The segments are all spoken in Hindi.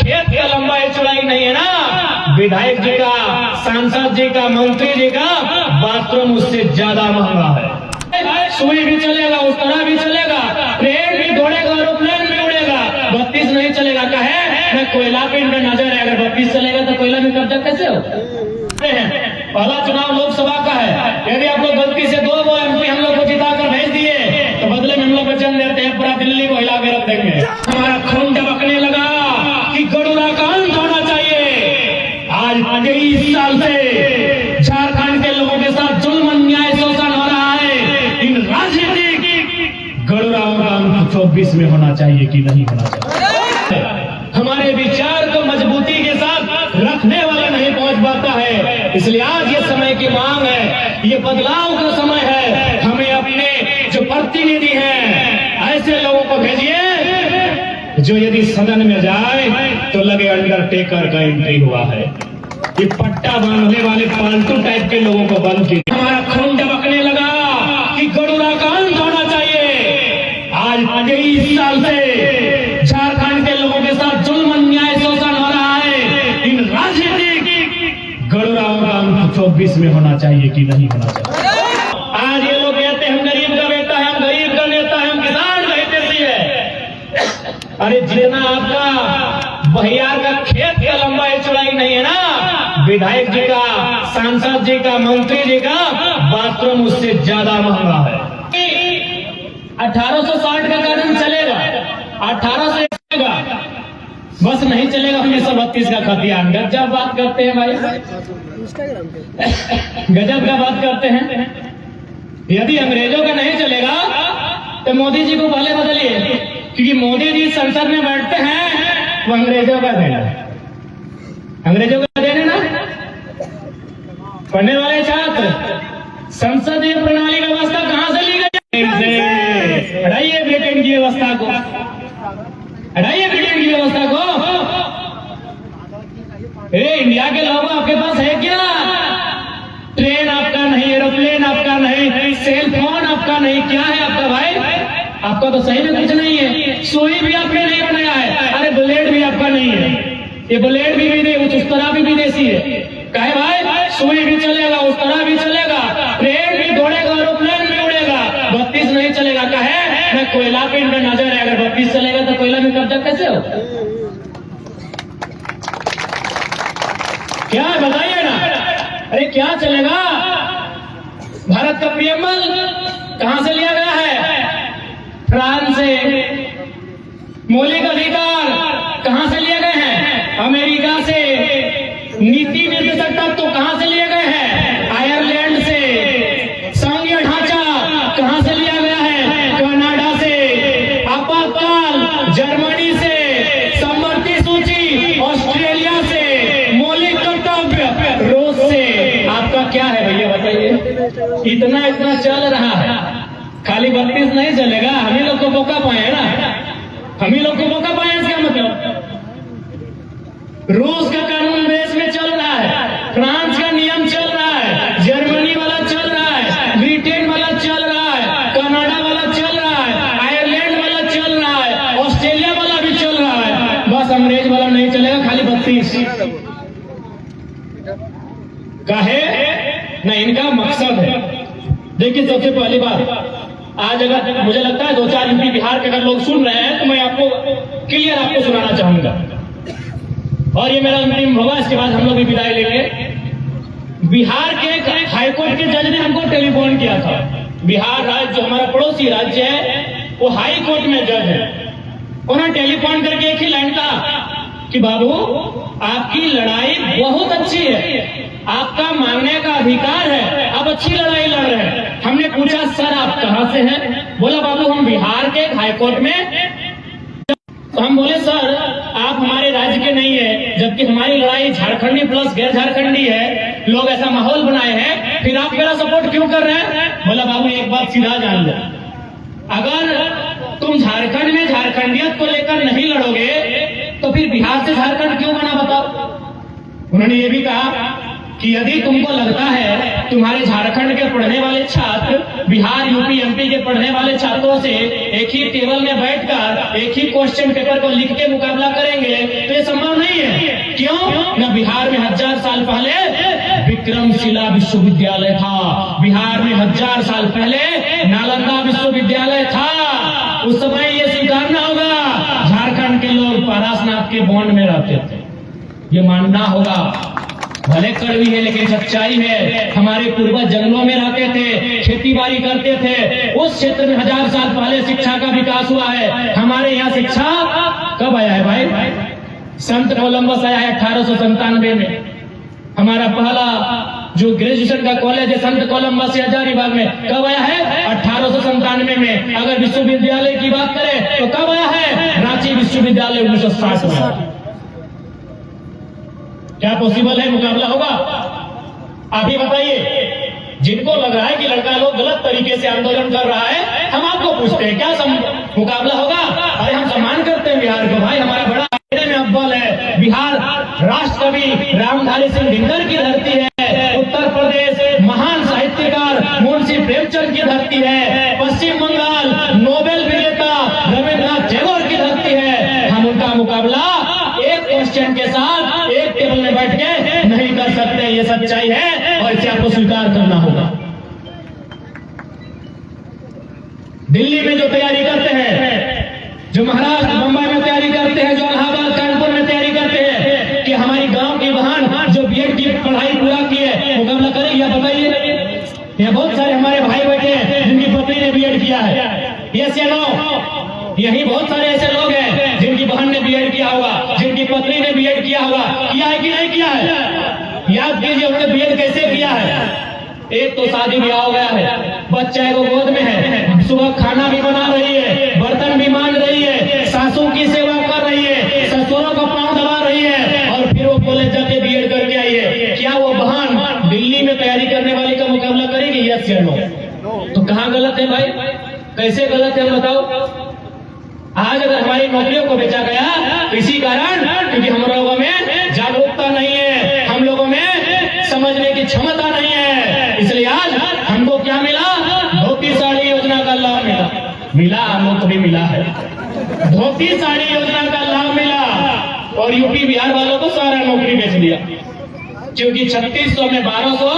खेत का लंबाई चौड़ाई नहीं है ना, विधायक जी का, सांसद जी का, मंत्री जी का बाथरूम उससे ज्यादा महंगा है। सुई भी चलेगा, उस तरह भी चलेगा, ट्रेन भी दौड़ेगा, एरोप्लेन भी उड़ेगा, 32 नहीं चलेगा। का है मैं कोयला पे इनका नजर है, अगर 32 चलेगा तो कोयला में कब्जा कैसे हो? पहला चुनाव लोकसभा का है, यदि आप लोग गलती से 2 MP हम लोग को जिता कर भेज दिए तो बदले में हम लोग वचन देते हैं पूरा दिल्ली को हिला के रख देंगे। हमारा खून टपकने लगा कि गडुरा का अंत होना चाहिए। आज 23 साल से झारखंड के लोगों के साथ जुल्म, अन्याय, शोषण हो रहा है। इन राजनीतिक गडुराओं का अंत 24 में होना चाहिए कि नहीं होना चाहिए? हमारे विचार को मजबूती के साथ रखने वाला नहीं पहुंच पाता है, इसलिए आज ये समय की मांग है, ये बदलाव का समय है। हमें अपने जो प्रतिनिधि हैं ऐसे लोगों को भेजिए जो यदि सदन में जाए तो लगे अंडरटेकर का एंट्री हुआ है। ये पट्टा बांधने वाले फालतू टाइप के लोगों को बंद कीजिए। हमारा खून टपकने लगा कि गडुरा का अंत होना चाहिए। आज 23 साल से झारखंड के लोगों के साथ जुल्म, अन्याय, शोषण हो रहा है। इन राजनीतिक गडुराओं का अंत 24 में होना चाहिए कि नहीं होना चाहिए? आज ये लोग कहते हैं हम गरीब का बेटा है, हम गरीब का नेता है, हम किसान का हितैषी है। अरे जितना आपका बहियार का खेत का लंबाई चौड़ाई नहीं है ना, विधायक जी का, सांसद जी का, मंत्री जी का बाथरूम उससे ज्यादा महंगा है। 1860 का कानून चलेगा, 1800 चलेगा, बस नहीं चलेगा 1932 का खतियान। गजब बात करते हैं भाई, गजब का बात करते हैं। यदि अंग्रेजों का नहीं चलेगा तो मोदी जी को पहले बदलिए, क्योंकि मोदी जी संसद में बैठते हैं वो अंग्रेजों का देना, अंग्रेजों का देने ना। पढ़ने वाले छात्र संसदीय प्रणाली व्यवस्था कहां से ली गई? हटाइए ब्रिटेन की व्यवस्था को, हटाइए ब्रिटेन की व्यवस्था को। इंडिया के लोगों आपके पास है क्या? ट्रेन आपका नहीं, एरोप्लेन आपका नहीं, सेल फोन आपका नहीं, क्या है आपका भाई? आपका तो सही में कुछ नहीं है। सुई भी आपने नहीं बनाया है, अरे ब्लेड भी आपका नहीं है। ये ब्लेड भी उस तरह भी विदेशी है। कहे भाई सुई भी चलेगा, उस तरह भी चलेगा, ट्रेन भी दौड़ेगा, एरोप्लेन भी उड़ेगा, 32 नहीं चलेगा। कहे मैं कोयला पे इनका नजर है, अगर 32 चलेगा तो कोयला में कब्जा कैसे हो? क्या बताइए ना, अरे क्या चलेगा? भारत का पीएमएल कहां से लिया गया है? फ्रांस से। मौलिक अधिकार कहां से लिए गए हैं? अमेरिका से। नीति निर्देशक तत्व तो कहां से लिए गए हैं? आयरलैंड से। संघीय ढांचा कहां से लिया गया है? कनाडा से। आपातकाल जर्मनी से। समवर्ती सूची ऑस्ट्रेलिया से। मौलिक कर्तव्य रूस से। आपका क्या है भैया बताइए? इतना इतना चल रहा है, खाली 32 नहीं चलेगा। हम ही लोग को मौका पाए है ना, हम ही लोग को मौका पाए। इसका मतलब रूस का कानून देश में चल रहा है, फ्रांस का नियम चल रहा है, जर्मनी वाला चल रहा है, ब्रिटेन वाला चल रहा है, कनाडा वाला चल रहा है, आयरलैंड वाला चल रहा है, ऑस्ट्रेलिया वाला भी चल रहा है, बस अंग्रेज वाला नहीं चलेगा, खाली 32। काहे ना, इनका मकसद है। देखिए सबसे पहली बात, आज अगर मुझे लगता है 2-4 यूपी बिहार के अगर लोग सुन रहे हैं तो मैं आपको क्लियर आपको सुनाना चाहूंगा, और ये मेरा अंतिम होगा, इसके बाद हम लोग भी विदाई लेंगे। बिहार के हाईकोर्ट के जज ने हमको टेलीफोन किया था। बिहार राज्य जो हमारा पड़ोसी राज्य है वो हाई कोर्ट में जज है। उन्होंने टेलीफोन करके एक ही लाइन कहा कि बाबू आपकी लड़ाई बहुत अच्छी है, आपका मांगने का अधिकार है, आप अच्छी लड़ाई लड़ रहे हैं। हमने पूछा सर आप कहां से हैं? बोला बाबू हम बिहार के हाईकोर्ट में। तो हम बोले सर आप हमारे राज्य के नहीं है, जबकि हमारी लड़ाई झारखंडी प्लस गैर झारखंडी है, लोग ऐसा माहौल बनाए हैं, फिर आप मेरा सपोर्ट क्यों कर रहे हैं? बोला बाबू एक बात सीधा जान लो, अगर तुम झारखंड में झारखंडियत को लेकर नहीं लड़ोगे तो फिर बिहार से झारखंड क्यों बना बताओ? उन्होंने ये भी कहा कि यदि तुमको लगता है तुम्हारे झारखंड के पढ़ने वाले छात्र बिहार यूपी एमपी के पढ़ने वाले छात्रों से एक ही टेबल में बैठकर एक ही क्वेश्चन पेपर को लिख के मुकाबला करेंगे तो ये संभव नहीं क्यों? न बिहार में 1000 साल पहले विक्रमशिला विश्वविद्यालय था, बिहार में 1000 साल पहले नालंदा विश्वविद्यालय था। उस समय ये स्वीकारना होगा। झारखंड के लोग पारसनाथ के बॉन्ड में रहते थे, ये मानना होगा। भले कड़वी है लेकिन सच्चाई है। हमारे पूर्वज जंगलों में रहते थे, खेती बाड़ी करते थे। उस क्षेत्र में 1000 साल पहले शिक्षा का विकास हुआ है। हमारे यहाँ शिक्षा कब आया है भाई? संत कोलंबस आया है 1897 में। हमारा पहला जो ग्रेजुएशन का कॉलेज है संत कोलंबस से हजारीबाग में, कब आया है? 1897 में। अगर विश्वविद्यालय की बात करें तो कब आया है? रांची विश्वविद्यालय 1960 में। क्या पॉसिबल है? मुकाबला होगा? अभी बताइए, जिनको लग रहा है कि लड़का लोग गलत तरीके से आंदोलन कर रहा है, हम आपको पूछते हैं क्या मुकाबला होगा? अरे हम सम्मान करते हैं बिहार को भाई, हमारा बड़ा में अव्वल है। बिहार राष्ट्र कवि रामधारी सिंह दिनकर की धरती है। उत्तर प्रदेश महान साहित्यकार मुंशी प्रेमचंद की धरती है। पश्चिम बंगाल नोबेल विजेता रविन्द्रनाथ टैगोर की धरती है। हम उनका मुकाबला एक क्वेश्चन के साथ एक टेबल में बैठ के नहीं कर सकते। ये सच्चाई है और इसे आपको स्वीकार करना होगा। दिल्ली में जो तैयारी करते हैं, जो महाराष्ट्र मुंबई में तैयारी करते हैं, जो इलाहाबाद कानपुर में तैयारी करते हैं, कि हमारी गांव की बहन जो बीएड की पढ़ाई पूरा की है मुकाबला करेगी? आप बताइए। ये बहुत सारे हमारे भाई बैठे हैं जिनकी पत्नी ने बीएड किया है, यस या नो? यही बहुत सारे ऐसे लोग हैं जिनकी बहन ने बीएड किया होगा, जिनकी पत्नी ने बीएड किया होगा। किया है कि नहीं किया है? याद कीजिए उन्होंने बीएड कैसे किया है। एक तो शादी ब्याह हो गया है, बच्चा को गोद में है, सुबह खाना भी बना रही है, बर्तन भी मांज रही है, सासू की सेवा कर रही है, ससुरों का पांव दबा रही है, और फिर वो कॉलेज जाके बीएड करके आई है। क्या वो बहन दिल्ली में तैयारी करने वाली का मुकाबला करेगी? यस या नो? तो कहाँ गलत है भाई? कैसे गलत है बताओ? आज अगर हमारी नौकरियों को बेचा गया इसी कारण, क्योंकि हम लोगों में जागरूकता नहीं है, हम लोगों में समझने की क्षमता नहीं है। इसलिए आज हमको क्या मिला? धोती साड़ी योजना का लाभ मिला। हम लोग को भी मिला है, धोती साड़ी योजना का लाभ मिला। और यूपी बिहार वालों को सारा नौकरी बेच दिया, क्योंकि 3600 में 1200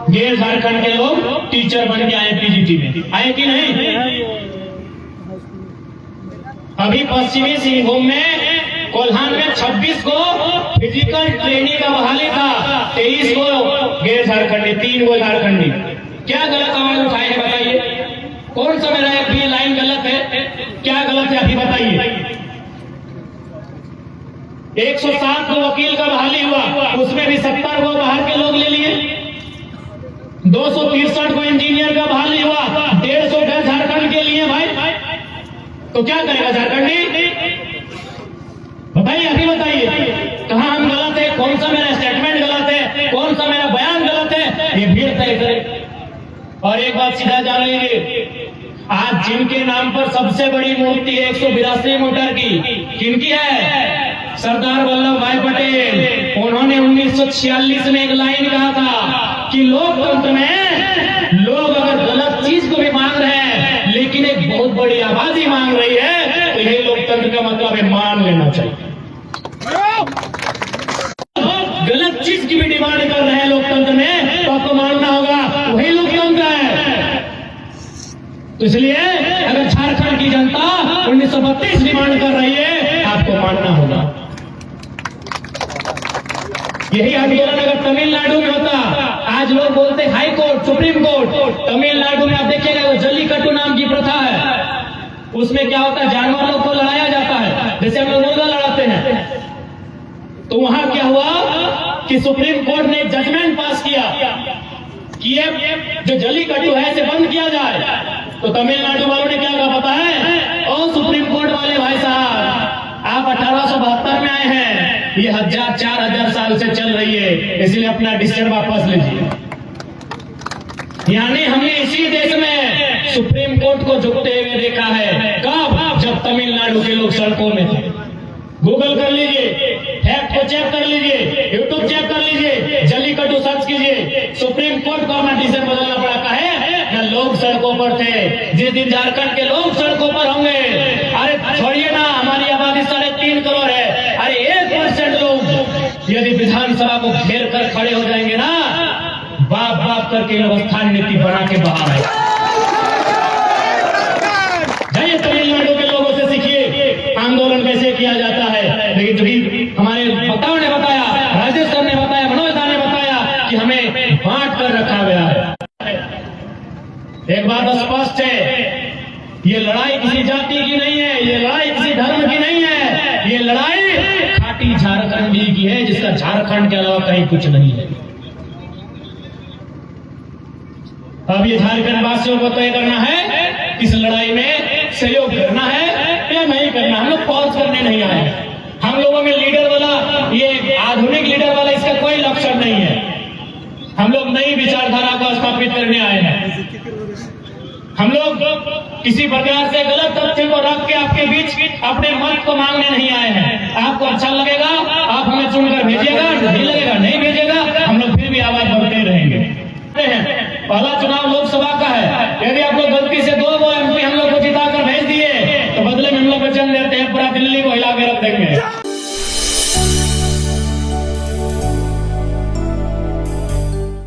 गैर झारखंड के लोग टीचर बन के आए पीजीटी में। आए कि नहीं? अभी पश्चिमी सिंहभूम में कोल्हान में 26 को फिजिकल ट्रेनिंग का बहाली था, 23 को गैर झारखंडी, 3 को झारखंडी। क्या गलत आवाज उठाए हैं बताइए? कौन सा मेरा एक लाइन गलत है? क्या गलत है अभी बताइए? 107 को वकील का बहाली हुआ, उसमें भी 70 को बाहर के लोग ले लिए। 263 को इंजीनियर का बहाली हुआ, 150 झारखंड के लिए भाई। तो क्या करेगा झारखंडी? बताइए, अभी बताइए कहां हम गलत है? कौन सा मेरा स्टेटमेंट गलत है? कौन सा मेरा बयान गलत है? ये भीड़ तय करे। और एक बात सीधा जान लीजिए, आज जिनके नाम पर सबसे बड़ी मूर्ति है 182 मीटर की, किनकी है? सरदार वल्लभ भाई पटेल। उन्होंने 1946 में एक लाइन कहा था कि लोकतंत्र में लोग अगर गलत चीज को भी मांग रहे हैं लेकिन एक बहुत बड़ी आबादी मांग रही है, तो यही लोकतंत्र का मतलब है, मान लेना चाहिए। गलत चीज की भी डिमांड कर रहे हैं लोकतंत्र में, तो आपको मानना होगा, वही लोकतंत्र है। तो इसलिए अगर झारखंड की जनता 1932 डिमांड कर रही है, आपको मानना होगा। यही आंदोलन अगर तमिलनाडु में होता, आज लोग बोलते high court, supreme court, Tamil Nadu में आप देखिएगा जल्लीकट्टू नाम की प्रथा है, उसमें क्या होता है? जानवरों को लड़ाया जाता है, जैसे हम लोग मुर्गा लड़ाते हैं। तो वहां क्या हुआ कि सुप्रीम कोर्ट ने जजमेंट पास किया कि ये जो जल्लीकट्टू है इसे बंद किया जाए। तो तमिलनाडु वालों ने क्या कहा पता है? और सुप्रीम कोर्ट वाले भाई साहब, आप 1872 में आए हैं, ये 4000 साल से चल रही है, इसलिए अपना डिसीजन वापस लीजिए। यानी हमने इसी देश में सुप्रीम कोर्ट को झुकते हुए देखा है। कब? जब तमिलनाडु के लोग सड़कों में थे। गूगल कर लीजिए, फैक्ट को चेक कर लीजिए, यूट्यूब चेक कर लीजिए, जल्लीकट्टू सर्च कीजिए। सुप्रीम कोर्ट को अपना डिसीजन बदलना पड़ा। काहे? ना लोग सड़कों पर थे। जिस दिन झारखंड के लोग सड़कों पर होंगे, अरे छोड़िए ना, हमारी आबादी 3.5 करोड़ है, अरे 1% लोग यदि विधानसभा को घेर कर खड़े हो जाएंगे ना, बाप बाप करके व्यवस्था नीति बना के बाहर आए। जाइए तमिलनाडु के लोगों से सीखिए आंदोलन कैसे किया जाता है। लेकिन जो हमारे वक्ताओं ने बताया, राजेश सर ने बताया, मनोज दा ने बताया कि हमें बांट कर रखा गया है। एक बात स्पष्ट है, ये लड़ाई किसी जाति की नहीं है, ये लड़ाई किसी धर्म की नहीं है, ये लड़ाई खाटी झारखंडी की है, जिसका झारखंड के अलावा कहीं कुछ नहीं है। अब ये झारखंड वासियों को तय करना है इस लड़ाई में सहयोग करना है या नहीं करना। हम लोग पॉज करने नहीं आए हैं। हम लोगों में लीडर वाला, ये आधुनिक लीडर वाला, इसका कोई लक्षण नहीं है। हम लोग नई विचारधारा को स्थापित करने आए हैं। हम लोग किसी प्रकार से गलत तथ्य को रख के आपके बीच अपने मत को मांगने नहीं आए हैं। आपको अच्छा लगेगा आप हमें चुनकर भेजिएगा, नहीं लगेगा नहीं भेजिएगा, हम लोग फिर भी आवाज बढ़ते रहेंगे। पहला चुनाव